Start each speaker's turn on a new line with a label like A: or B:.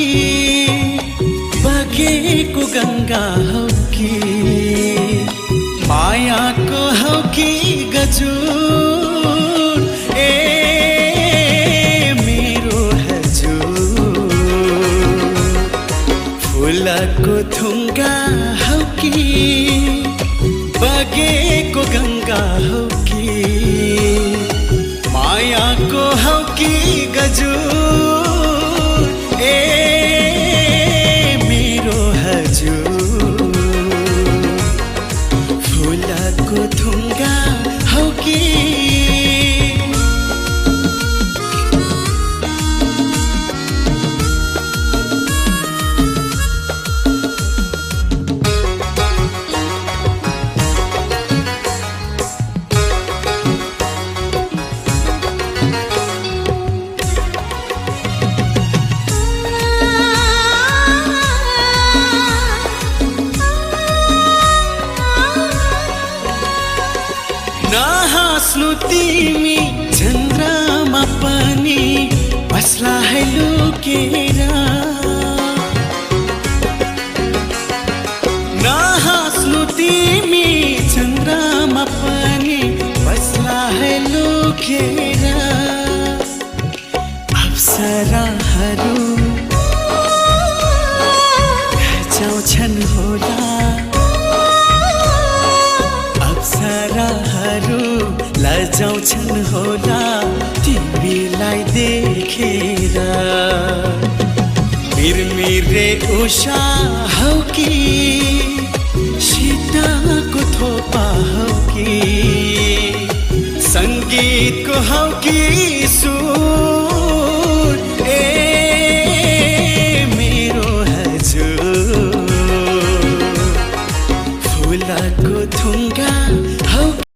A: कि बगेको गङ्गा हौ कि मायाको हौ कि गजुर ए मेरो हजुर फुलको थुङ्गा हौ कि बगेको गङ्गा हौ कि मायाको हौ कि गजुर ए मेरो हजुर फुलको थुङ्गा हौ कि नहाँस्नु तिमी चन्द्रमा पनि बस्ला है लुकेर नहाँस्नु तिमी चन्द्रमा पनि बस्ला है लुकेर अप्सराहरू लजाउँछन् होला अप्सराहरू लजाउँछन् होला तिमीलाई देखेर मिरमिरे उषा हौ कि शीतको थोपा हौ कि सङ्गीतको हौ कि सुर ए मेरो हजुर फुलको थुङ्गा